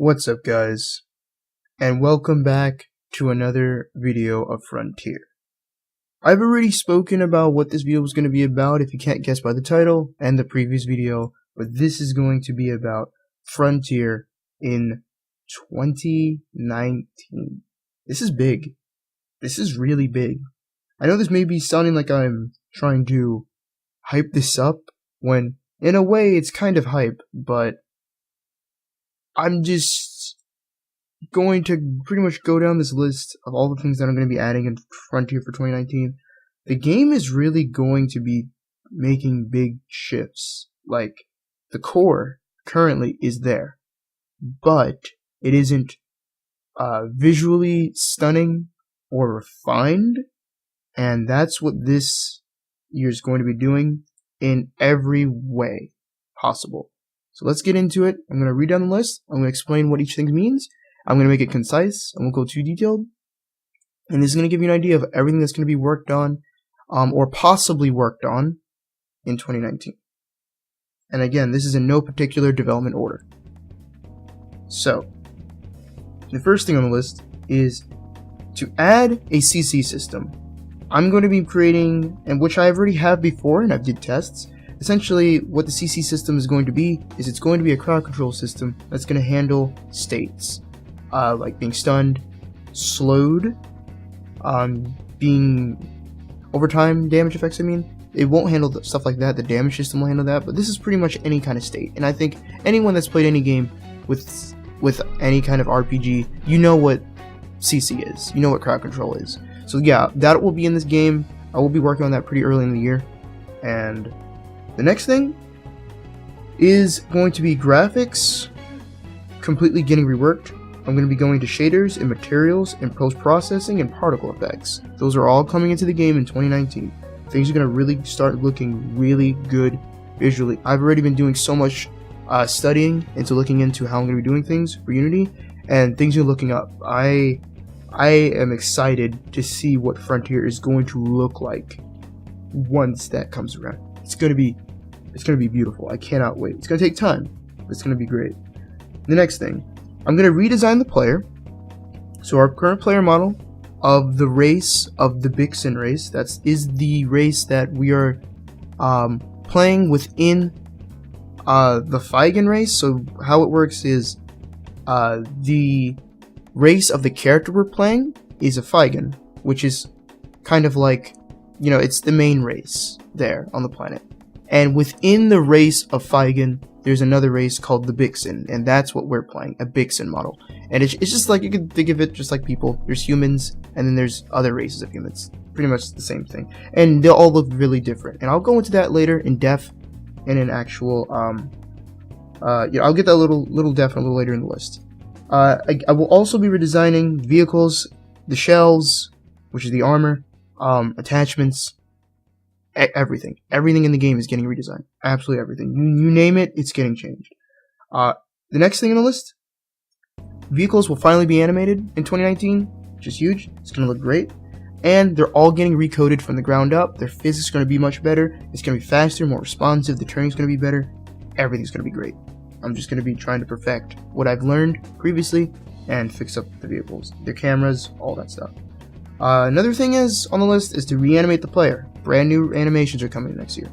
What's up, guys, and welcome back to another video of Frontier. I've already spoken about what this video was going to be about, if you can't guess by the title and the previous video, but this is going to be about Frontier in 2019. This is big. This is really big. I know this may be sounding like I'm trying to hype this up, when in a way it's kind of hype, but I'm just going to pretty much go down this list of all the things that I'm going to be adding in Frontier for 2019. The game is really going to be making big shifts. Like, the core currently is there, but it isn't visually stunning or refined, and that's what this year is going to be doing in every way possible. So let's get into it. I'm going to read down the list. I'm going to explain what each thing means. I'm going to make it concise. I won't go too detailed. And this is going to give you an idea of everything that's going to be worked on, or possibly worked on, in 2019. And again, this is in no particular development order. So, the first thing on the list is to add a CC system. I'm going to be creating, and which I already have before, and I've did tests. Essentially, what the CC system is going to be is it's going to be a crowd control system that's going to handle states, like being stunned, slowed, being overtime damage effects. It won't handle stuff like that. The damage system will handle that, but this is pretty much any kind of state. And I think anyone that's played any game with any kind of RPG, you know what CC is. You know what crowd control is. So yeah, that will be in this game. I will be working on that pretty early in the year. And the next thing is going to be graphics completely getting reworked. I'm going to be going to shaders and materials and post-processing and particle effects. Those are all coming into the game in 2019. Things are going to really start looking really good visually. I've already been doing so much studying into looking into how I'm going to be doing things for Unity, and things are looking up. I am excited to see what Frontier is going to look like once that comes around. It's gonna be beautiful. I cannot wait. It's gonna take time, but it's gonna be great. The next thing, I'm gonna redesign the player. So our current player model of the race of the Bixen race, that is the race that we are playing within the Phygan race. So how it works is the race of the character we're playing is a Phygan, which is kind of like, you know, it's the main race there on the planet. And within the race of Phygan, there's another race called the Bixen, and that's what we're playing, a Bixen model. And it's just like, you can think of it just like people. There's humans, and then there's other races of humans. Pretty much the same thing. And they'll all look really different. And I'll go into that later in depth and in actual, I'll get that little depth a little later in the list. I will also be redesigning vehicles, the shells, which is the armor, attachments, everything. Everything in the game is getting redesigned. Absolutely everything. You name it, it's getting changed. The next thing on the list, vehicles will finally be animated in 2019, which is huge. It's going to look great. And they're all getting recoded from the ground up. Their physics is going to be much better. It's going to be faster, more responsive. The turning is going to be better. Everything's going to be great. I'm just going to be trying to perfect what I've learned previously and fix up the vehicles, their cameras, all that stuff. Another thing is on the list is to reanimate the player. Brand new animations are coming next year.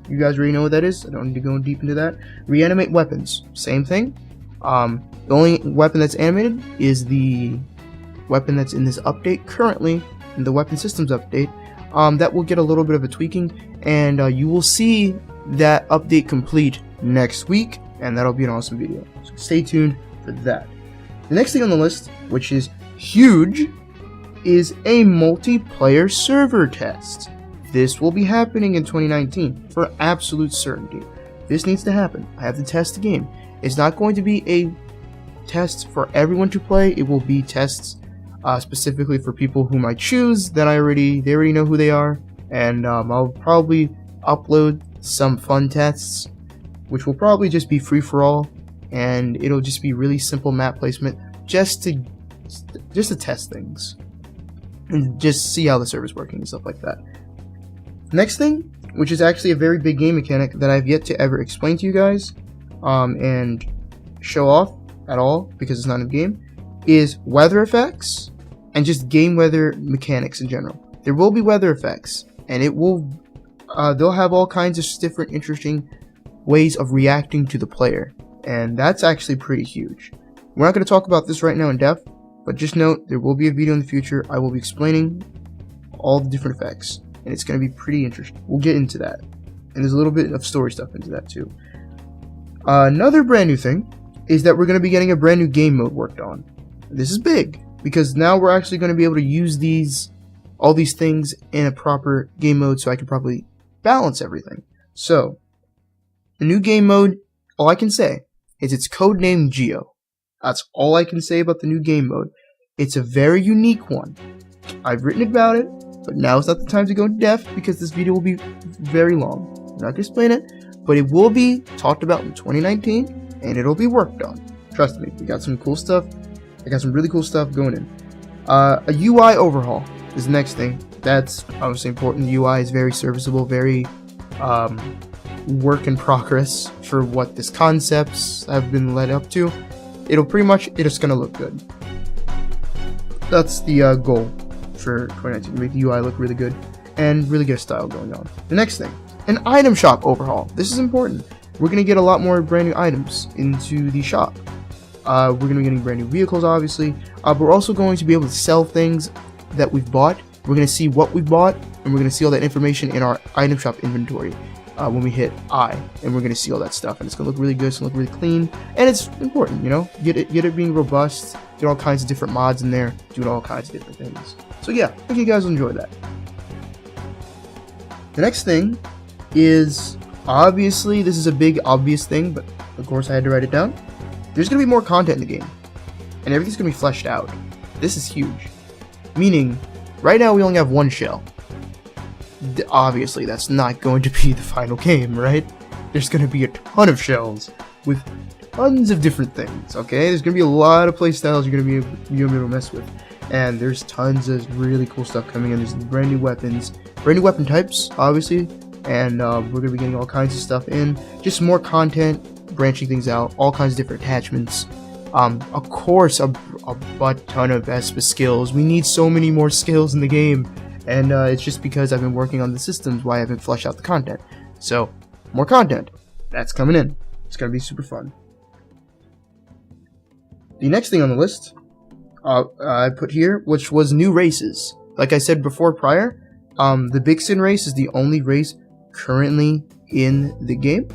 You guys already know what that is. I don't need to go deep into that. Reanimate weapons. Same thing. The only weapon that's animated is the weapon that's in this update currently, in the weapon systems update. That will get a little bit of a tweaking, and you will see that update complete next week, and that'll be an awesome video. So stay tuned for that. The next thing on the list, which is huge, is a multiplayer server test. This will be happening in 2019 for absolute certainty. This needs to happen. I have to test the game. It's not going to be a test for everyone to play. It will be tests specifically for people whom I choose that they already know who they are, and I'll probably upload some fun tests, which will probably just be free for all, and it'll just be really simple map placement just to test things and just see how the server's working and stuff like that. Next thing, which is actually a very big game mechanic that I've yet to ever explain to you guys and show off, at all because it's not in the game, is weather effects and just game weather mechanics in general. There will be weather effects, and it will they'll have all kinds of different interesting ways of reacting to the player, and that's actually pretty huge. We're not going to talk about this right now in depth, but just note there will be a video in the future. I will be explaining all the different effects, and it's going to be pretty interesting. We'll get into that, and there's a little bit of story stuff into that too. Another brand new thing is that we're going to be getting a brand new game mode worked on. This is big because now we're actually going to be able to use all these things in a proper game mode, so I can properly balance everything. So the new game mode, all I can say is it's codenamed Geo. That's all I can say about the new game mode. It's a very unique one. I've written about it, but now is not the time to go in depth because this video will be very long. I'm not going to explain it, but it will be talked about in 2019, and it'll be worked on. Trust me, we got some cool stuff. I got some really cool stuff going in. A UI overhaul is the next thing. That's obviously important. The UI is very serviceable, very work in progress for what this concepts have been led up to. It's gonna look good. That's the goal for 2019, to make the UI look really good and really get a style going on. The next thing, an item shop overhaul. This is important. We're gonna get a lot more brand new items into the shop. We're gonna be getting brand new vehicles, obviously, but we're also going to be able to sell things that we've bought. We're gonna see what we bought, and we're gonna see all that information in our item shop inventory when we hit I, and we're gonna see all that stuff, and it's gonna look really good. It's gonna look really clean, and it's important, you know. Get it being robust. Get all kinds of different mods in there, doing all kinds of different things. So yeah, I think you guys will enjoy that. The next thing is, obviously, this is a big obvious thing, but of course I had to write it down. There's gonna be more content in the game, and everything's gonna be fleshed out. This is huge. Meaning, right now we only have one shell. Obviously, that's not going to be the final game, right? There's going to be a ton of shells with tons of different things, okay? There's going to be a lot of playstyles you're going to be able to mess with. And there's tons of really cool stuff coming in. There's brand new weapons, brand new weapon types, obviously. And we're going to be getting all kinds of stuff in. Just more content, branching things out, all kinds of different attachments. Of course, a butt ton of Espa skills. We need so many more skills in the game, and it's just because I've been working on the systems why I haven't fleshed out the content. So, more content. That's coming in. It's gonna be super fun. The next thing on the list I put here, which was new races. Like I said before prior, the Vixen race is the only race currently in the game.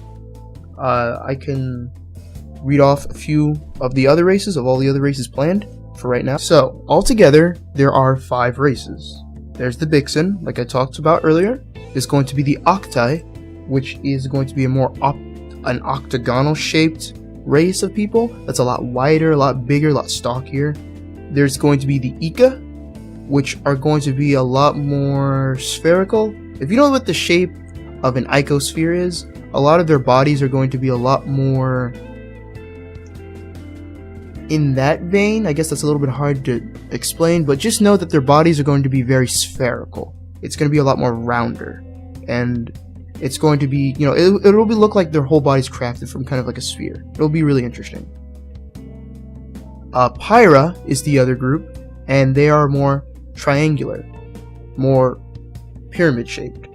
I can read off a few of the other races, of all the other races planned for right now. So, altogether, there are 5 races. There's the Vixen, like I talked about earlier. There's going to be the Octai, which is going to be an octagonal shaped race of people. That's a lot wider, a lot bigger, a lot stockier. There's going to be the Ika, which are going to be a lot more spherical. If you know what the shape of an icosphere is, a lot of their bodies are going to be a lot more in that vein. I guess that's a little bit hard to explain, but just know that their bodies are going to be very spherical. It's going to be a lot more rounder, and it's going to be, you know, it'll look like their whole body's crafted from kind of like a sphere. It'll be really interesting. Pyra is the other group, and they are more triangular, more pyramid shaped.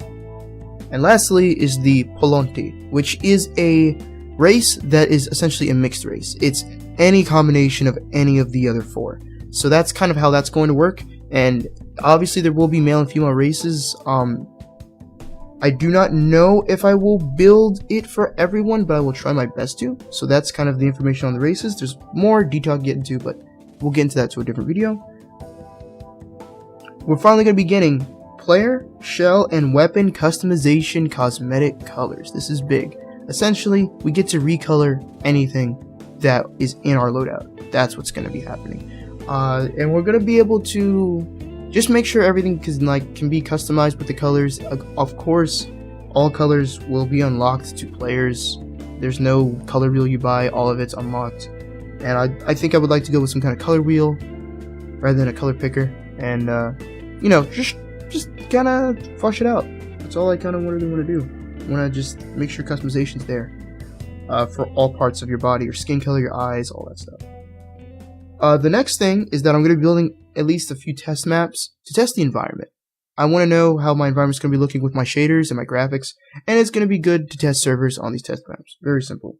And lastly is the Polonti, which is a race that is essentially a mixed race. It's any combination of any of the other 4. So that's kind of how that's going to work, and obviously there will be male and female races. I do not know if I will build it for everyone, but I will try my best to. So that's kind of the information on the races. There's more detail to get into, but we'll get into that to a different video. We're finally going to be getting player, shell, and weapon customization cosmetic colors. This is big. Essentially, we get to recolor anything that is in our loadout. That's what's going to be happening. And we're going to be able to just make sure everything can be customized with the colors. Of course, all colors will be unlocked to players. There's no color wheel you buy. All of it's unlocked. And I think I would like to go with some kind of color wheel rather than a color picker. And, you know, just kind of flush it out. That's all I kind of really want to do. I want to just make sure customization's there. for all parts of your body, your skin color, your eyes, all that stuff. The next thing is that I'm going to be building at least a few test maps to test the environment. I want to know how my environment's going to be looking with my shaders and my graphics, and it's going to be good to test servers on these test maps. Very simple.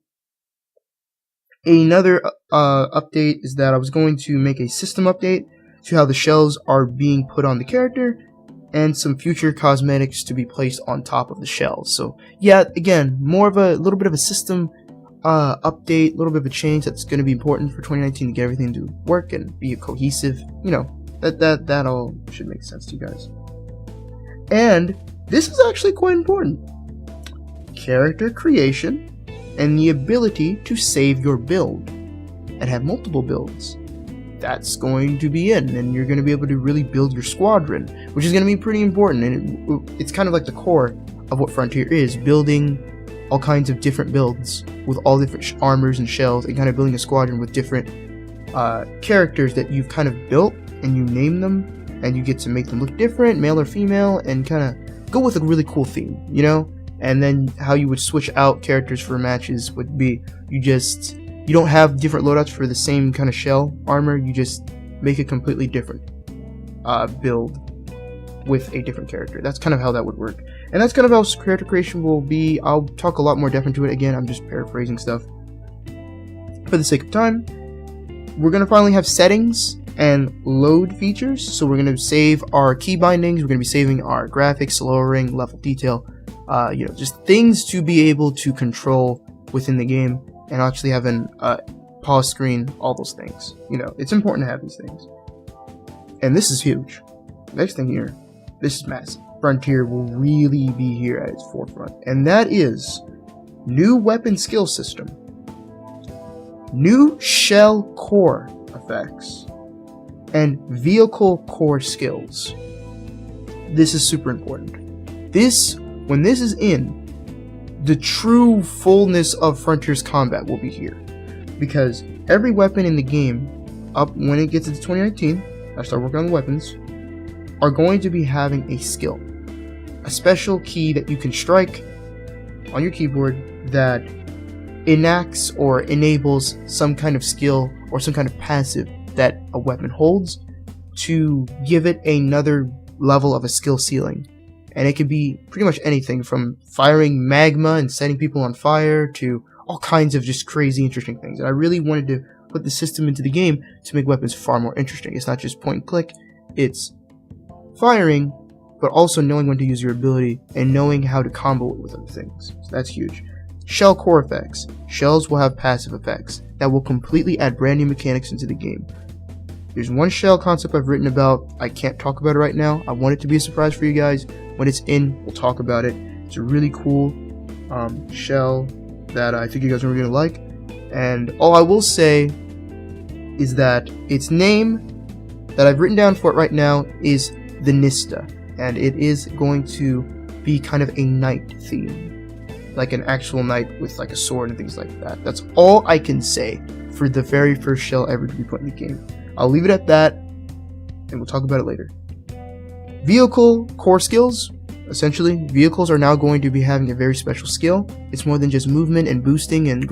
Another update is that I was going to make a system update to how the shells are being put on the character, and some future cosmetics to be placed on top of the shells. So yeah, again, more of a little bit of a system update, a little bit of a change that's going to be important for 2019 to get everything to work and be cohesive. You know, that all should make sense to you guys. And this is actually quite important. Character creation and the ability to save your build and have multiple builds. That's going to be in, and you're going to be able to really build your squadron, which is going to be pretty important, and it's kind of like the core of what Frontier is, building all kinds of different builds with all different armors and shells, and kind of building a squadron with different characters that you've kind of built, and you name them, and you get to make them look different, male or female, and kind of go with a really cool theme, you know? And then how you would switch out characters for matches would be, you don't have different loadouts for the same kind of shell armor, you just make a completely different build with a different character. That's kind of how that would work. And that's kind of how character creation will be. I'll talk a lot more depth into it. Again, I'm just paraphrasing stuff for the sake of time. We're going to finally have settings and load features. So we're going to save our key bindings, we're going to be saving our graphics, lowering, level detail, you know, just things to be able to control within the game, and actually have an pause screen, all those things. You know, it's important to have these things. And this is huge. Next thing here, this is massive. Frontier will really be here at its forefront, and that is new weapon skill system, new shell core effects, and vehicle core skills. This is super important. When this is in, the true fullness of Frontier's combat will be here, because every weapon in the game, up when it gets into 2019, I start working on the weapons, are going to be having a skill, a special key that you can strike on your keyboard that enacts or enables some kind of skill or some kind of passive that a weapon holds to give it another level of a skill ceiling. And it could be pretty much anything from firing magma and setting people on fire to all kinds of just crazy interesting things. And I really wanted to put the system into the game to make weapons far more interesting. It's not just point and click, it's firing, but also knowing when to use your ability and knowing how to combo it with other things. So that's huge. Shell core effects. Shells will have passive effects that will completely add brand new mechanics into the game. There's one shell concept I've written about. I can't talk about it right now. I want it to be a surprise for you guys. When it's in, we'll talk about it. It's a really cool shell that I think you guys are really going to like. And all I will say is that its name that I've written down for it right now is the Nista. And it is going to be kind of a knight theme, like an actual knight with like a sword and things like that. That's all I can say for the very first shell ever to be put in the game. I'll leave it at that, and we'll talk about it later. Vehicle core skills. Essentially, vehicles are now going to be having a very special skill. It's more than just movement and boosting and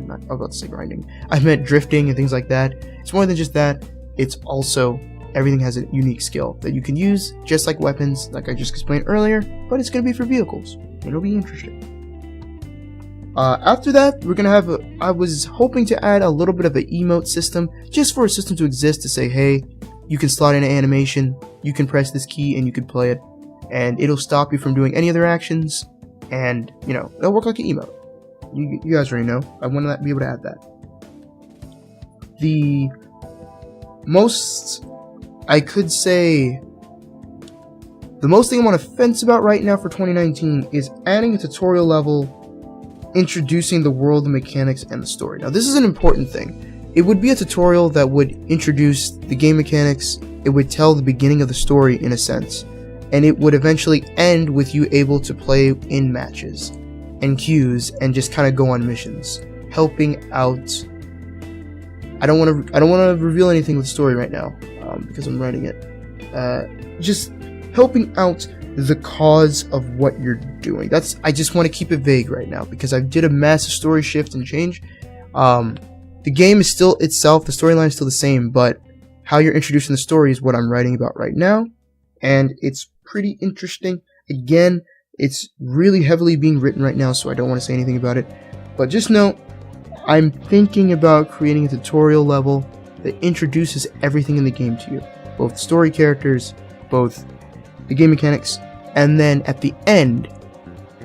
not about to say grinding. I meant drifting and things like that. It's more than just that. It's also everything has a unique skill that you can use, just like weapons, like I just explained earlier. But it's going to be for vehicles. It'll be interesting. After that, we're gonna have I was hoping to add a little bit of an emote system, just for a system to exist to say, hey, you can slot in an animation, you can press this key and you can play it, and it'll stop you from doing any other actions, and you know, it'll work like an emote. You guys already know. I want to be able to add that. The most thing I'm on a fence about right now for 2019 is adding a tutorial level, introducing the world, the mechanics, and the story. Now, this is an important thing. It would be a tutorial that would introduce the game mechanics, it would tell the beginning of the story in a sense, and it would eventually end with you able to play in matches and queues and just kind of go on missions, helping out. I don't want to reveal anything with the story right now because I'm writing it. Just helping out the cause of what you're doing. I just want to keep it vague right now because I did a massive story shift and change. The game is still itself, the storyline is still the same, but how you're introducing the story is what I'm writing about right now, and it's pretty interesting. Again, it's really heavily being written right now, so I don't want to say anything about it, but just know I'm thinking about creating a tutorial level that introduces everything in the game to you, both the story characters, both the game mechanics, and then at the end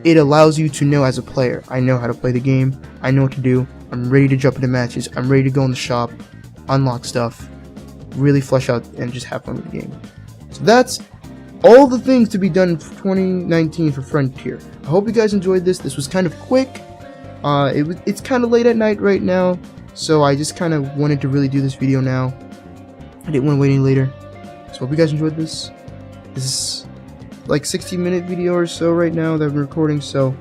it allows you to know as a player, I know how to play the game, I know what to do, I'm ready to jump into matches, I'm ready to go in the shop, unlock stuff, really flesh out and just have fun with the game. So that's all the things to be done for 2019 for Frontier. I hope you guys enjoyed this. This was kind of quick. It's kind of late at night right now, so I just kind of wanted to really do this video now. I didn't want to wait any later. So hope you guys enjoyed this. This is like 60-minute video or so right now that I'm recording, so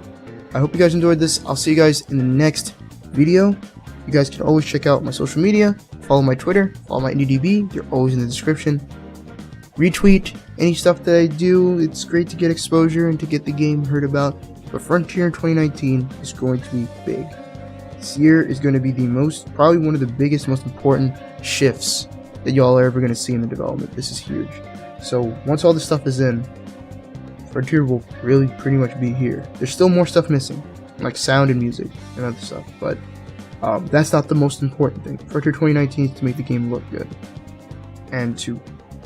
I hope you guys enjoyed this. I'll see you guys in the next video. You guys can always check out my social media, follow my Twitter, follow my IndieDB, they're always in the description. Retweet any stuff that I do. It's great to get exposure and to get the game heard about. But Frontier in 2019 is going to be big. This year is going to be probably one of the biggest, most important shifts that y'all are ever going to see in the development. This is huge. So once all this stuff is in, Frontier will really pretty much be here. There's still more stuff missing, like sound and music and other stuff, but that's not the most important thing. Frontier 2019 is to make the game look good and to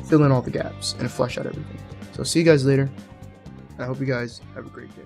fill in all the gaps and flesh out everything. So see you guys later. I hope you guys have a great day.